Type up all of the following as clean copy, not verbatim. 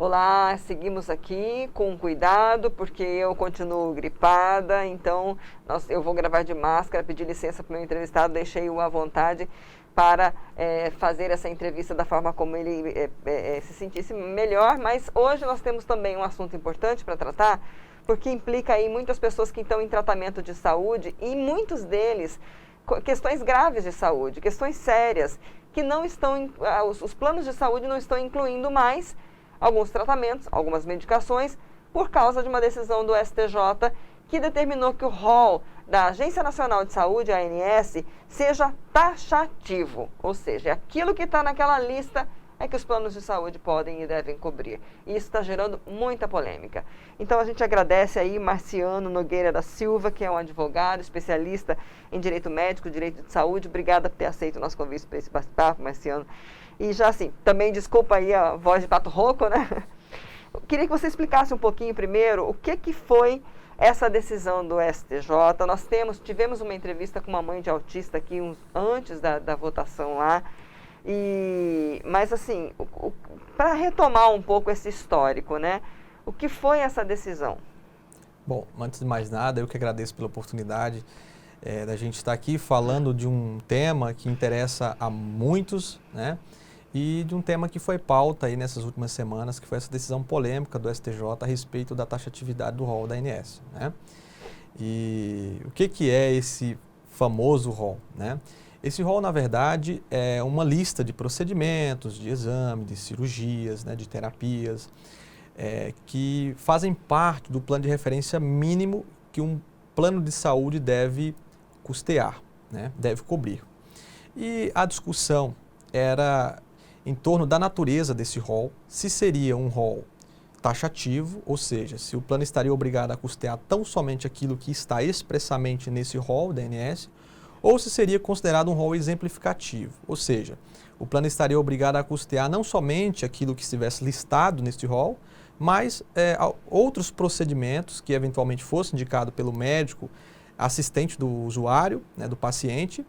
Olá, seguimos aqui com cuidado, porque eu continuo gripada, então eu vou gravar de máscara, pedir licença para o meu entrevistado, deixei-o à vontade para fazer essa entrevista da forma como ele se sentisse melhor, mas hoje nós temos também um assunto importante para tratar, porque implica aí muitas pessoas que estão em tratamento de saúde e muitos deles questões graves de saúde, questões sérias, que não estão, os planos de saúde não estão incluindo mais alguns tratamentos, algumas medicações, por causa de uma decisão do STJ que determinou que o rol da Agência Nacional de Saúde, a ANS, seja taxativo, ou seja, aquilo que está naquela lista é que os planos de saúde podem e devem cobrir. E isso está gerando muita polêmica. Então a gente agradece aí Marciano Nogueira da Silva, que é um advogado, especialista em direito médico, direito de saúde. Obrigada por ter aceito o nosso convite para esse bate-papo, Marciano. E já assim, também desculpa aí a voz de pato rouco, né? Eu queria que você explicasse um pouquinho primeiro o que foi essa decisão do STJ. Nós tivemos uma entrevista com uma mãe de autista aqui antes da votação lá. Mas assim, para retomar um pouco esse histórico, né? O que foi essa decisão? Bom, antes de mais nada, eu que agradeço pela oportunidade da gente estar aqui falando de um tema que interessa a muitos, né? E de um tema que foi pauta aí nessas últimas semanas, que foi essa decisão polêmica do STJ a respeito da taxatividade do rol da ANS, né? E o que é esse famoso rol, né? Esse rol, na verdade, é uma lista de procedimentos, de exame, de cirurgias, né, de terapias, que fazem parte do plano de referência mínimo que um plano de saúde deve custear, né, deve cobrir. E a discussão era em torno da natureza desse rol, se seria um rol taxativo, ou seja, se o plano estaria obrigado a custear tão somente aquilo que está expressamente nesse rol da ANS, ou se seria considerado um rol exemplificativo, ou seja, o plano estaria obrigado a custear não somente aquilo que estivesse listado neste rol, mas outros procedimentos que eventualmente fosse indicado pelo médico, assistente do usuário, né, do paciente,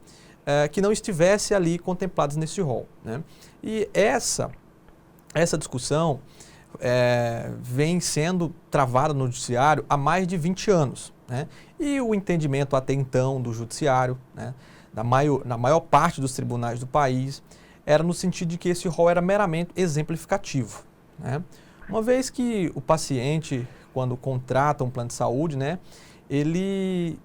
que não estivesse ali contemplados nesse rol, né? E essa discussão vem sendo travada no judiciário há mais de 20 anos, né? E o entendimento até então do judiciário, né, na maior parte dos tribunais do país, era no sentido de que esse rol era meramente exemplificativo, né? Uma vez que o paciente, quando contrata um plano de saúde, né, ele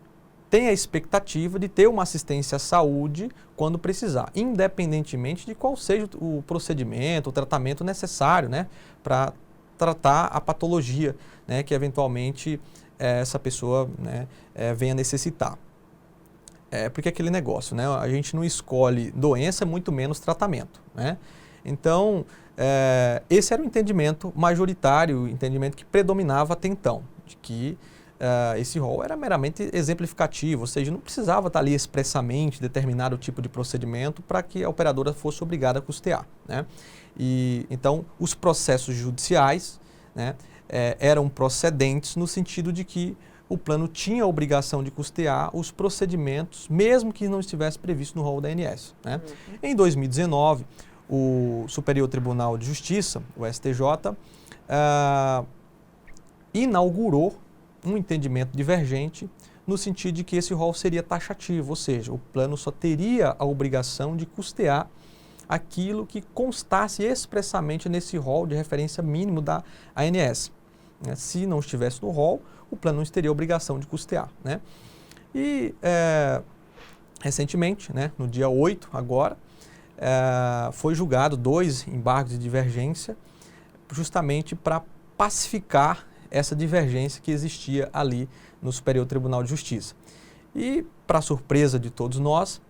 tem a expectativa de ter uma assistência à saúde quando precisar, independentemente de qual seja o procedimento, o tratamento necessário, né, para tratar a patologia, né, que eventualmente essa pessoa, né, venha necessitar. Porque aquele negócio, né, a gente não escolhe doença, muito menos tratamento, né? Então, esse era o entendimento majoritário, o entendimento que predominava até então, de que esse rol era meramente exemplificativo, ou seja, não precisava estar ali expressamente determinado tipo de procedimento para que a operadora fosse obrigada a custear, né? E, então, os processos judiciais, né, eram procedentes no sentido de que o plano tinha a obrigação de custear os procedimentos, mesmo que não estivesse previsto no rol da ANS, né? Uhum. Em 2019, o Superior Tribunal de Justiça, o STJ, inaugurou um entendimento divergente no sentido de que esse rol seria taxativo, ou seja, o plano só teria a obrigação de custear aquilo que constasse expressamente nesse rol de referência mínimo da ANS. Se não estivesse no rol, o plano não teria a obrigação de custear, né? E recentemente, né, no dia 8 agora, foi julgado 2 embargos de divergência justamente para pacificar essa divergência que existia ali no Superior Tribunal de Justiça. E, para surpresa de todos nós,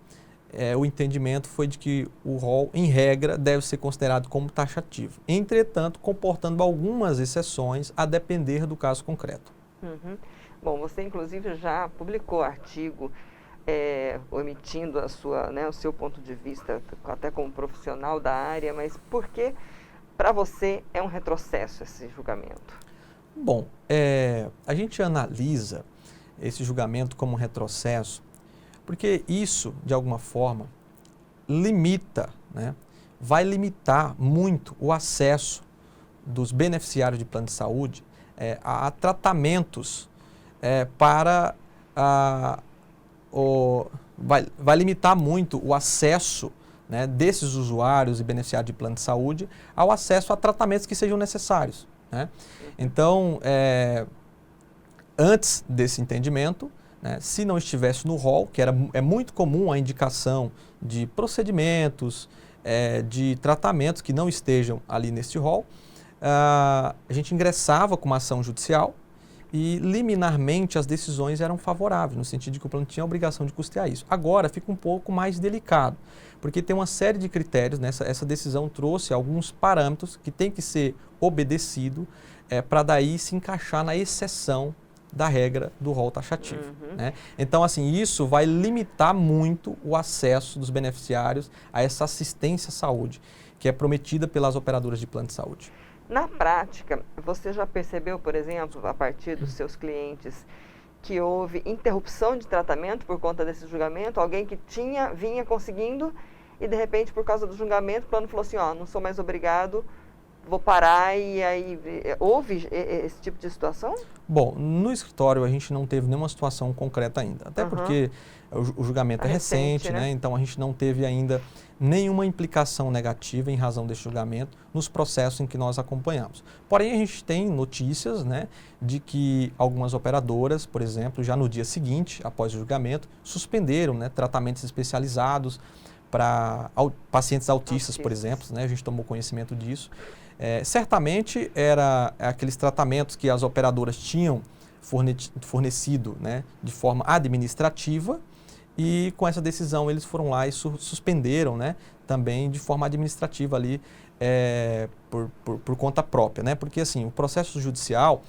o entendimento foi de que o rol, em regra, deve ser considerado como taxativo. Entretanto, comportando algumas exceções a depender do caso concreto. Uhum. Bom, você inclusive já publicou artigo omitindo o seu ponto de vista, até como profissional da área, mas por que para você é um retrocesso esse julgamento? Bom, a gente analisa esse julgamento como um retrocesso porque isso, de alguma forma, limita, né, vai limitar muito o acesso dos beneficiários de plano de saúde a tratamentos para vai limitar muito o acesso, né, desses usuários e beneficiários de plano de saúde ao acesso a tratamentos que sejam necessários, né? Então, antes desse entendimento, né, se não estivesse no rol, que é muito comum a indicação de procedimentos, de tratamentos que não estejam ali neste rol, a gente ingressava com uma ação judicial e liminarmente as decisões eram favoráveis, no sentido de que o plano tinha a obrigação de custear isso. Agora fica um pouco mais delicado, porque tem uma série de critérios, né? Essa decisão trouxe alguns parâmetros que tem que ser obedecido para daí se encaixar na exceção da regra do rol taxativo, né? Então, assim, isso vai limitar muito o acesso dos beneficiários a essa assistência à saúde, que é prometida pelas operadoras de plano de saúde. Na prática, você já percebeu, por exemplo, a partir dos seus clientes, que houve interrupção de tratamento por conta desse julgamento? Alguém que vinha conseguindo e, de repente, por causa do julgamento, o plano falou assim, não sou mais obrigado, vou parar, e aí houve esse tipo de situação? Bom, no escritório a gente não teve nenhuma situação concreta ainda, até porque o julgamento é recente, né? Então a gente não teve ainda nenhuma implicação negativa em razão desse julgamento nos processos em que nós acompanhamos. Porém, a gente tem notícias, né, de que algumas operadoras, por exemplo, já no dia seguinte, após o julgamento, suspenderam, né, tratamentos especializados para pacientes autistas, por exemplo, né? A gente tomou conhecimento disso. Certamente era aqueles tratamentos que as operadoras tinham fornecido, né, de forma administrativa, e com essa decisão eles foram lá e suspenderam, né, também de forma administrativa ali, por conta própria, né? Porque assim, o processo judicial,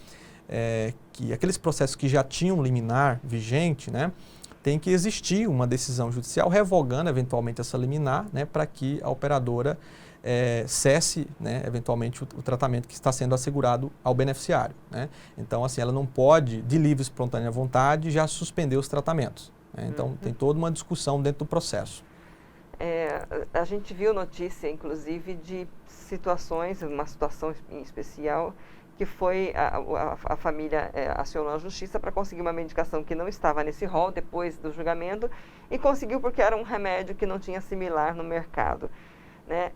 que aqueles processos que já tinham liminar vigente, né, tem que existir uma decisão judicial revogando eventualmente essa liminar, né, para que a operadora cesse, né, eventualmente o tratamento que está sendo assegurado ao beneficiário, né? Então, assim, ela não pode, de livre e espontânea vontade, já suspender os tratamentos, né? Então, tem toda uma discussão dentro do processo. A gente viu notícia, inclusive, de situações, uma situação em especial, que foi a família acionou a justiça para conseguir uma medicação que não estava nesse rol depois do julgamento, e conseguiu porque era um remédio que não tinha similar no mercado, né?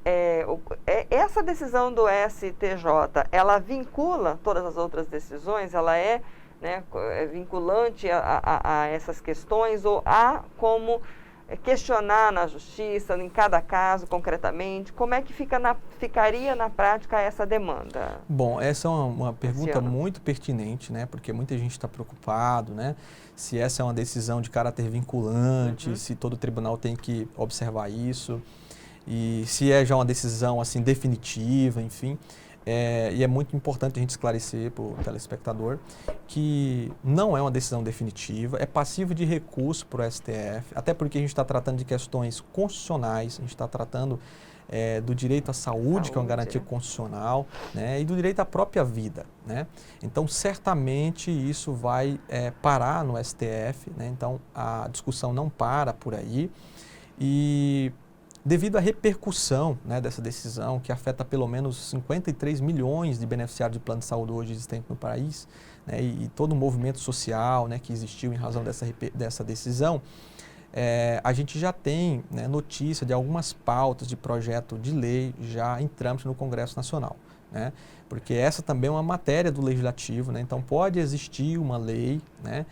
Essa decisão do STJ, ela vincula todas as outras decisões? Ela né, vinculante a essas questões, ou há como questionar na justiça, em cada caso, concretamente? Como é que ficaria na prática essa demanda? Bom, essa é uma pergunta muito pertinente, né? Porque muita gente está preocupado, né? Se essa é uma decisão de caráter vinculante, se todo tribunal tem que observar isso, e se é já uma decisão assim definitiva, enfim. E é muito importante a gente esclarecer para o telespectador que não é uma decisão definitiva, é passivo de recurso para o STF, até porque a gente está tratando de questões constitucionais, a gente está tratando do direito à saúde, que é uma garantia constitucional, né, e do direito à própria vida, né? Então, certamente isso vai parar no STF, né? Então, a discussão não para por aí, e devido à repercussão, né, dessa decisão, que afeta pelo menos 53 milhões de beneficiários de plano de saúde hoje existentes no país, né, e todo o movimento social, né, que existiu em razão dessa decisão, a gente já tem, né, notícia de algumas pautas de projeto de lei já em trâmite no Congresso Nacional, né, porque essa também é uma matéria do Legislativo, né, então pode existir uma lei, né,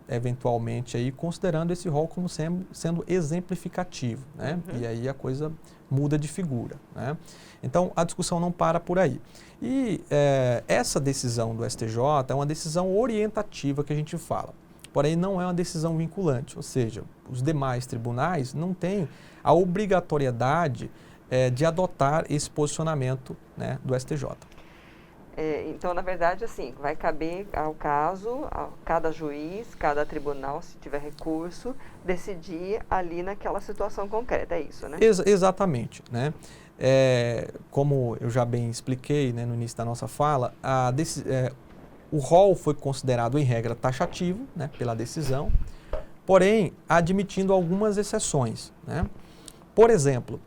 eventualmente aí considerando esse rol como sendo exemplificativo, né? E aí a coisa muda de figura, né? Então a discussão não para por aí. E essa decisão do STJ é uma decisão orientativa que a gente fala, porém não é uma decisão vinculante, ou seja, os demais tribunais não têm a obrigatoriedade de adotar esse posicionamento, né, do STJ. Então, na verdade, assim, vai caber ao caso, a cada juiz, cada tribunal, se tiver recurso, decidir ali naquela situação concreta, é isso, né? Exatamente, né? Como eu já bem expliquei, né, no início da nossa fala, o rol foi considerado em regra taxativo, né, pela decisão, porém admitindo algumas exceções, né? Por exemplo,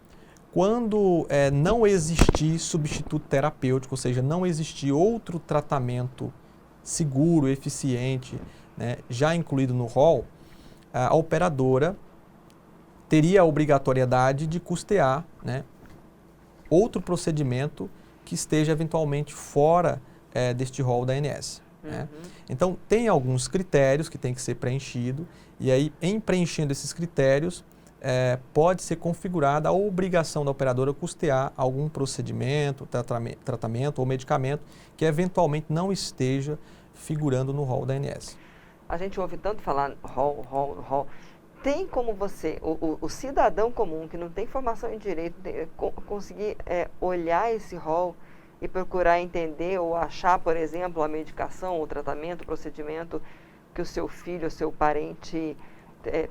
quando não existir substituto terapêutico, ou seja, não existir outro tratamento seguro, eficiente, né, já incluído no rol, a operadora teria a obrigatoriedade de custear, né, outro procedimento que esteja eventualmente fora deste rol da ANS. Né? Então, tem alguns critérios que tem que ser preenchido, e aí, em preenchendo esses critérios, pode ser configurada a obrigação da operadora custear algum procedimento, tratamento ou medicamento que eventualmente não esteja figurando no rol da ANS. A gente ouve tanto falar rol. Tem como você, o cidadão comum que não tem formação em direito, conseguir olhar esse rol e procurar entender ou achar, por exemplo, a medicação, o tratamento, o procedimento que o seu filho, o seu parente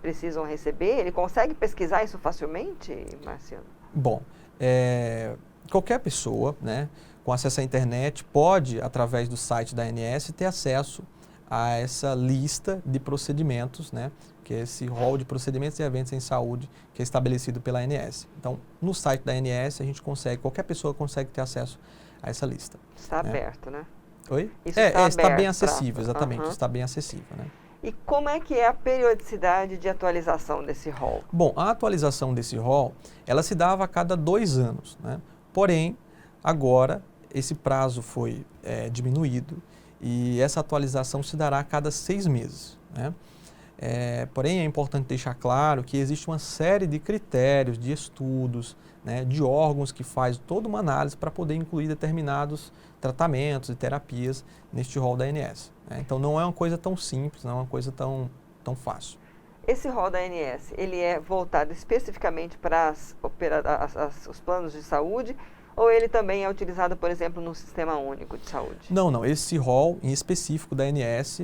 precisam receber? Ele consegue pesquisar isso facilmente, Marciano? Bom, qualquer pessoa, né, com acesso à internet pode, através do site da ANS, ter acesso a essa lista de procedimentos, né, que é esse rol de procedimentos e eventos em saúde que é estabelecido pela ANS. Então, no site da ANS, a gente consegue, qualquer pessoa consegue ter acesso a essa lista. Está aberto, né? Oi? Isso está está bem aberto acessível, exatamente, está bem acessível, né? E como é que é a periodicidade de atualização desse rol? Bom, a atualização desse rol, ela se dava a cada 2 anos, né? Porém, agora, esse prazo foi diminuído e essa atualização se dará a cada 6 meses, né? Porém, é importante deixar claro que existe uma série de critérios, de estudos, né, de órgãos que faz toda uma análise para poder incluir determinados tratamentos e terapias neste rol da ANS. Né? Então, não é uma coisa tão simples, não é uma coisa tão fácil. Esse rol da ANS, ele é voltado especificamente para os planos de saúde ou ele também é utilizado, por exemplo, no Sistema Único de Saúde? Não. Esse rol em específico da ANS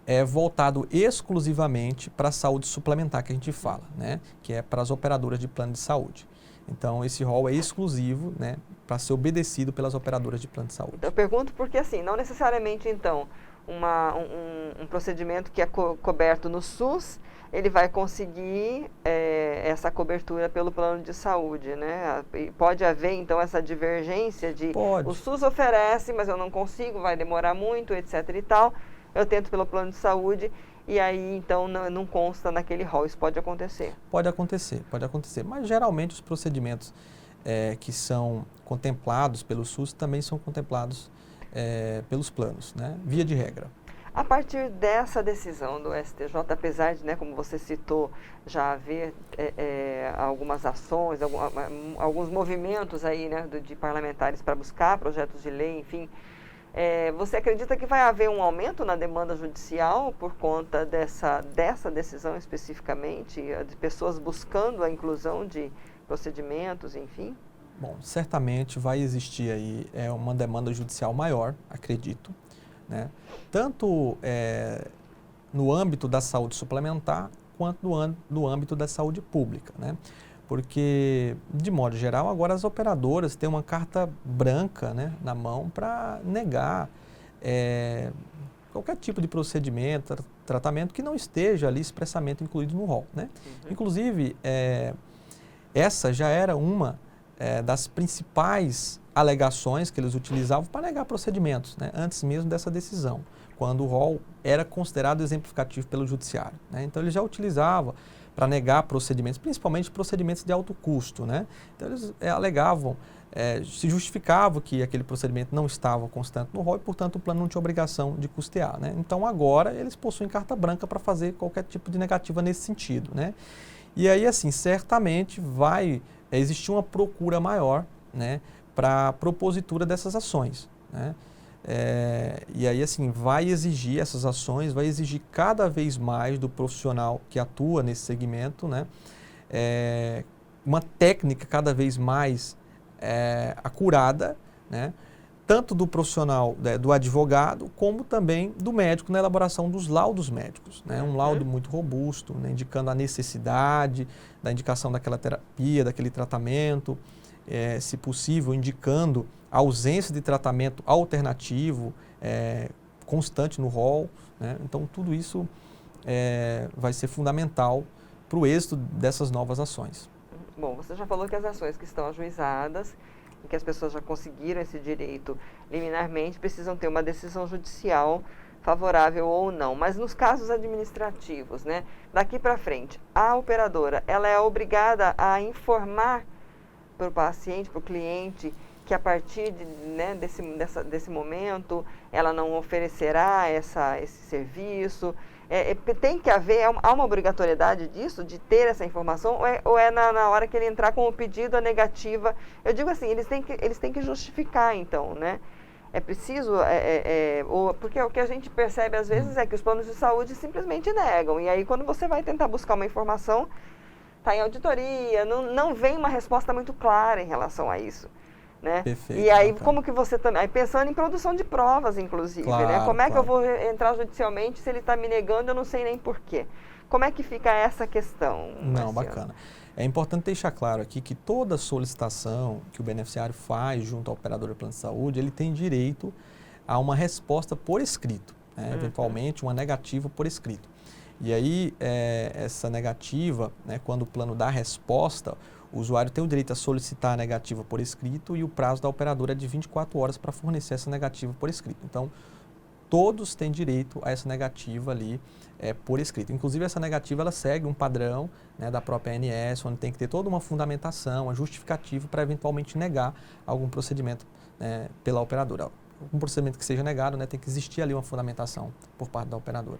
é voltado exclusivamente para a saúde suplementar que a gente fala, né? Que é para as operadoras de plano de saúde. Então, esse rol é exclusivo, né, para ser obedecido pelas operadoras de plano de saúde. Eu pergunto porque, assim, não necessariamente, então, um procedimento que é coberto no SUS, ele vai conseguir essa cobertura pelo plano de saúde, né? E pode haver, então, essa divergência de o SUS oferece, mas eu não consigo, vai demorar muito, etc. e tal. Eu tento pelo plano de saúde e aí, então, não consta naquele rol. Isso pode acontecer? Pode acontecer. Mas, geralmente, os procedimentos que são contemplados pelo SUS também são contemplados pelos planos, né? Via de regra. A partir dessa decisão do STJ, apesar de, né, como você citou, já haver algumas ações, alguns movimentos aí, né, de parlamentares para buscar projetos de lei, enfim, você acredita que vai haver um aumento na demanda judicial por conta dessa decisão especificamente, de pessoas buscando a inclusão de procedimentos, enfim? Bom, certamente vai existir aí uma demanda judicial maior, acredito, né? Tanto no âmbito da saúde suplementar, quanto no âmbito da saúde pública, né? Porque, de modo geral, agora as operadoras têm uma carta branca, né, na mão para negar qualquer tipo de procedimento, tratamento que não esteja ali expressamente incluído no rol, né? Inclusive, essa já era uma das principais alegações que eles utilizavam para negar procedimentos, né, antes mesmo dessa decisão, quando o rol era considerado exemplificativo pelo judiciário, né? Então, eles já utilizavam para negar procedimentos, principalmente procedimentos de alto custo, né? Então, eles alegavam, se justificavam que aquele procedimento não estava constante no rol e, portanto, o plano não tinha obrigação de custear, né? Então, agora, eles possuem carta branca para fazer qualquer tipo de negativa nesse sentido, né? E aí, assim, certamente vai existir uma procura maior, né, para a propositura dessas ações, né? E aí, assim, vai exigir essas ações, vai exigir cada vez mais do profissional que atua nesse segmento, né, uma técnica cada vez mais acurada, né, tanto do profissional, do advogado, como também do médico na elaboração dos laudos médicos, né? Um laudo muito robusto, né, indicando a necessidade da indicação daquela terapia, daquele tratamento, se possível, indicando a ausência de tratamento alternativo constante no rol, né? Então, tudo isso vai ser fundamental para o êxito dessas novas ações. Bom, você já falou que as ações que estão ajuizadas e que as pessoas já conseguiram esse direito liminarmente precisam ter uma decisão judicial favorável ou não. Mas nos casos administrativos, né, daqui para frente, a operadora, ela é obrigada a informar para o paciente, para o cliente, que a partir né, desse momento ela não oferecerá esse serviço. Tem que haver, há uma obrigatoriedade disso, de ter essa informação, ou é na hora que ele entrar com o pedido, a negativa? Eu digo assim, eles têm que justificar, então, né? É preciso, porque o que a gente percebe às vezes é que os planos de saúde simplesmente negam, e aí quando você vai tentar buscar uma informação, está em auditoria, não vem uma resposta muito clara em relação a isso. Né? Perfeito, e aí, bacana. como que você também... Aí pensando em produção de provas, inclusive, claro, né? Como é que eu claro. vou entrar judicialmente se ele está me negando, eu não sei nem porquê. Como é que fica essa questão, Não, Marciano? bacana. É importante deixar claro aqui que toda solicitação que o beneficiário faz junto ao operador de plano de saúde, ele tem direito a uma resposta por escrito, né? Eventualmente uma negativa por escrito. E aí, essa negativa, né, quando o plano dá a resposta, o usuário tem o direito a solicitar a negativa por escrito e o prazo da operadora é de 24 horas para fornecer essa negativa por escrito. Então, todos têm direito a essa negativa ali por escrito. Inclusive, essa negativa ela segue um padrão, né, da própria ANS, onde tem que ter toda uma fundamentação, uma justificativa para eventualmente negar algum procedimento, né, pela operadora. Um procedimento que seja negado, né, tem que existir ali uma fundamentação por parte da operadora.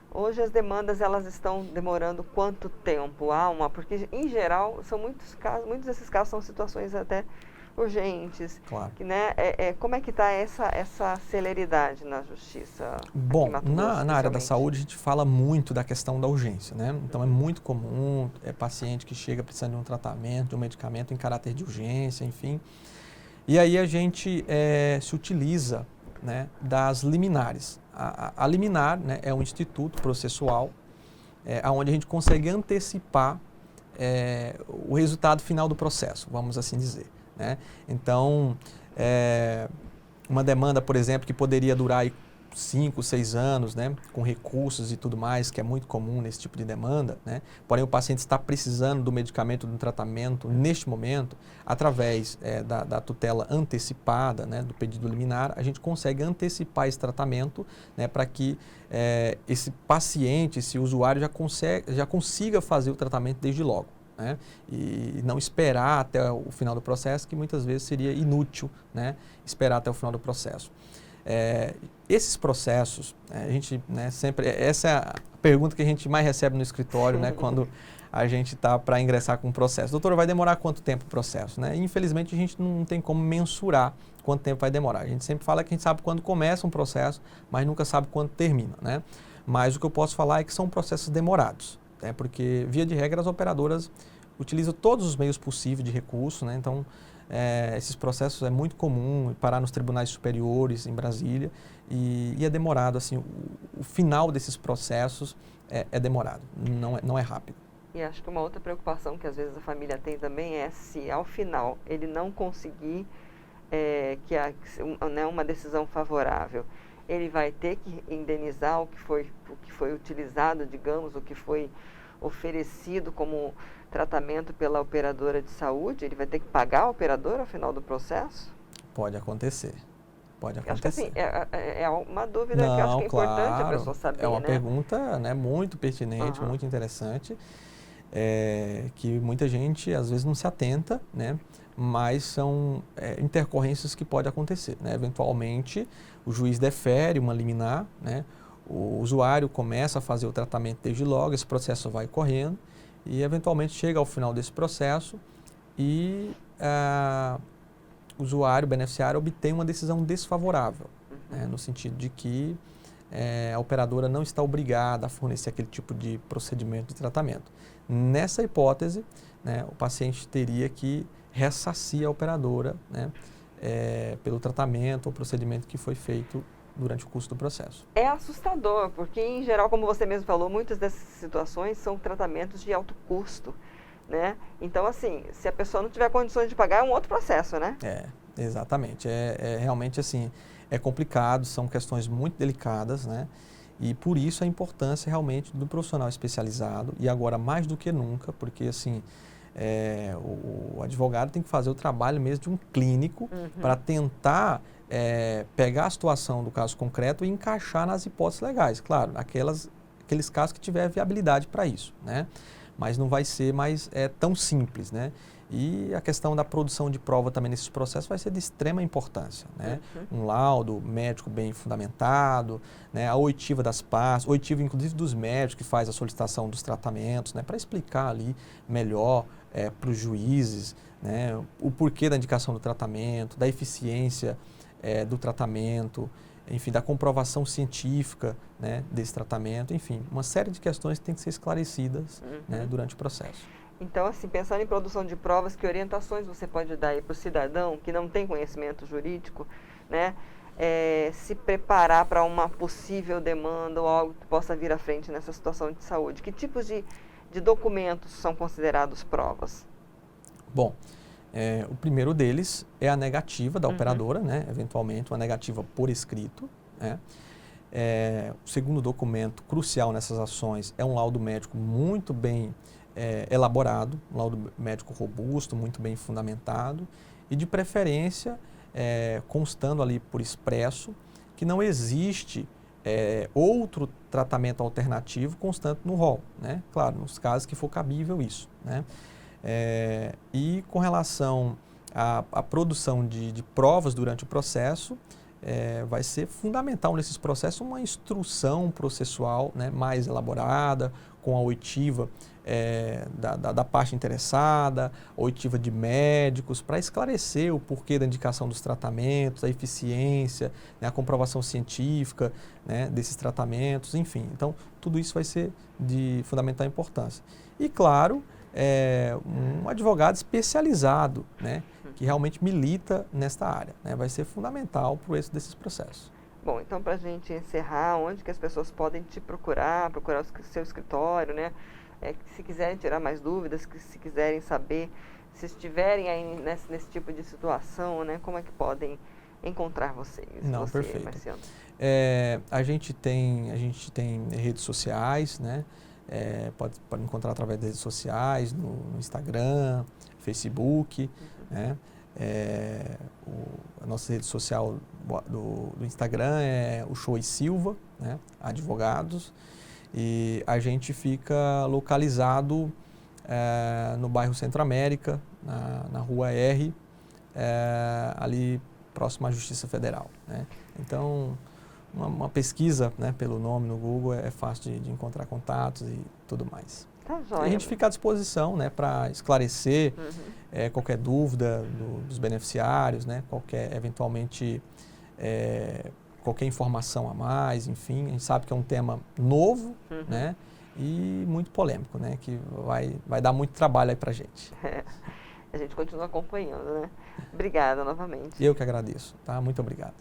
Hoje as demandas elas estão demorando quanto tempo? Porque em geral são muitos desses casos são situações até urgentes. Claro. Que, né, como é que está essa celeridade na justiça? Bom, na área da saúde a gente fala muito da questão da urgência, né? Então é muito comum paciente que chega precisando de um tratamento, de um medicamento em caráter de urgência, enfim. E aí a gente se utiliza, né, das liminares. A liminar, né, é um instituto processual onde a gente consegue antecipar o resultado final do processo, vamos assim dizer, né? Então, uma demanda, por exemplo, que poderia durar aí 5, 6 anos, né, com recursos e tudo mais, que é muito comum nesse tipo de demanda, né? Porém, o paciente está precisando do medicamento, do tratamento neste momento, através da tutela antecipada, né, do pedido liminar, a gente consegue antecipar esse tratamento, né, para que esse paciente, esse usuário já consiga fazer o tratamento desde logo, né? E não esperar até o final do processo, que muitas vezes seria inútil, né, esperar até o final do processo. Esses processos, a gente, né, sempre, essa é a pergunta que a gente mais recebe no escritório, né, quando a gente está para ingressar com o processo. Doutora, vai demorar quanto tempo o processo, né? Infelizmente, a gente não tem como mensurar quanto tempo vai demorar. A gente sempre fala que a gente sabe quando começa um processo, mas nunca sabe quando termina, né? Mas o que eu posso falar é que são processos demorados, né? Porque, via de regra, as operadoras utilizam todos os meios possíveis de recurso, né? Então, esses processos é muito comum parar nos tribunais superiores em Brasília e é demorado, assim, o final desses processos é demorado, não é rápido. E acho que uma outra preocupação que às vezes a família tem também é se ao final ele não conseguir uma decisão favorável, ele vai ter que indenizar o que foi utilizado, digamos, o que foi oferecido como tratamento pela operadora de saúde, ele vai ter que pagar a operadora ao final do processo? Pode acontecer. Pode acontecer. Acho que assim, é uma dúvida que eu acho que é importante a pessoa saber, é uma né? pergunta, né, muito pertinente, muito interessante, que muita gente às vezes não se atenta, né? Mas são intercorrências que podem acontecer, né? Eventualmente, o juiz defere uma liminar, né? O usuário começa a fazer o tratamento desde logo, esse processo vai correndo e eventualmente chega ao final desse processo e o usuário, o beneficiário, obtém uma decisão desfavorável, né? No sentido de que a operadora não está obrigada a fornecer aquele tipo de procedimento de tratamento. Nessa hipótese, né, o paciente teria que ressarcir a operadora, né, pelo tratamento ou procedimento que foi feito durante o curso do processo. É assustador, porque em geral, como você mesmo falou, muitas dessas situações são tratamentos de alto custo, né? Então, assim, se a pessoa não tiver condições de pagar, é um outro processo, né? Exatamente. Realmente, assim, é complicado, são questões muito delicadas, né? E por isso a importância realmente do profissional especializado, e agora mais do que nunca, porque, assim, o advogado tem que fazer o trabalho mesmo de um clínico para tentar pegar a situação do caso concreto e encaixar nas hipóteses legais. Claro, aqueles casos que tiver viabilidade para isso, né? Mas não vai ser mais tão simples, né? E a questão da produção de prova também nesses processos vai ser de extrema importância, né? Um laudo médico bem fundamentado, né? A oitiva das partes, oitiva inclusive dos médicos que faz a solicitação dos tratamentos, né? Para explicar ali melhor para os juízes, né? O porquê da indicação do tratamento, da eficiência do tratamento, enfim, da comprovação científica, né, desse tratamento, enfim, uma série de questões que têm que ser esclarecidas, né, durante o processo. Então, assim, pensando em produção de provas, que orientações você pode dar aí para o cidadão que não tem conhecimento jurídico, né, se preparar para uma possível demanda ou algo que possa vir à frente nessa situação de saúde? Que tipos de documentos são considerados provas? Bom, o primeiro deles é a negativa da operadora, né, eventualmente uma negativa por escrito, né. O segundo documento crucial nessas ações é um laudo médico muito bem elaborado, um laudo médico robusto, muito bem fundamentado e de preferência constando ali por expresso que não existe outro tratamento alternativo constante no rol, né? Claro, nos casos que for cabível isso, né? E com relação à produção de provas durante o processo, vai ser fundamental nesses processos uma instrução processual, né, mais elaborada, com a oitiva da parte interessada, oitiva de médicos, para esclarecer o porquê da indicação dos tratamentos, a eficiência, né, a comprovação científica, né, desses tratamentos, enfim. Então, tudo isso vai ser de fundamental importância. E, claro, um advogado especializado, né, que realmente milita nesta área, né, vai ser fundamental para o êxito desses processos. Bom, então para a gente encerrar, onde que as pessoas podem te procurar o seu escritório, né? Se quiserem tirar mais dúvidas, se quiserem saber, se estiverem aí nesse tipo de situação, né? Como é que podem encontrar vocês? Não, você, perfeito. Marciano? A gente tem redes sociais, né? Pode encontrar através das redes sociais, no Instagram, Facebook, né? A nossa rede social do Instagram é o Shoei Silva, né? Advogados, e a gente fica localizado no bairro Centro América, na Rua R, ali próximo à Justiça Federal, né? Então, uma pesquisa, né, pelo nome no Google é fácil de encontrar contatos e tudo mais. Tá jóia. E a gente fica à disposição, né, para esclarecer qualquer dúvida dos beneficiários, né, eventualmente qualquer informação a mais, enfim. A gente sabe que é um tema novo, né, e muito polêmico, né, que vai dar muito trabalho aí para a gente. A gente continua acompanhando, né? Obrigada novamente. Eu que agradeço, tá? Muito obrigado.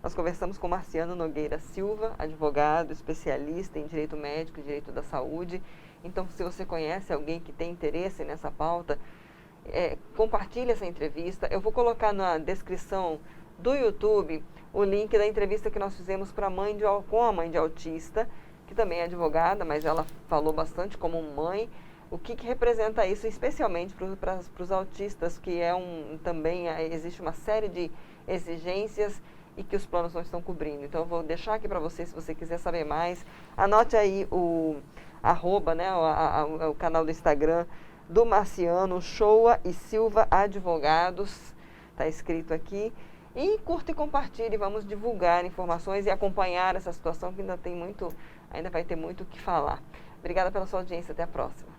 Nós conversamos com Marciano Nogueira Silva, advogado, especialista em direito médico e direito da saúde. Então, se você conhece alguém que tem interesse nessa pauta, compartilhe essa entrevista. Eu vou colocar na descrição do YouTube o link da entrevista que nós fizemos com a mãe de autista, que também é advogada, mas ela falou bastante como mãe. O que representa isso, especialmente para os autistas, que também existe uma série de exigências e que os planos não estão cobrindo. Então, eu vou deixar aqui para você, se você quiser saber mais. Anote aí o @ né, o canal do Instagram do Marciano, Shoa e Silva Advogados, está escrito aqui. E curta e compartilhe, vamos divulgar informações e acompanhar essa situação que ainda vai ter muito o que falar. Obrigada pela sua audiência, até a próxima.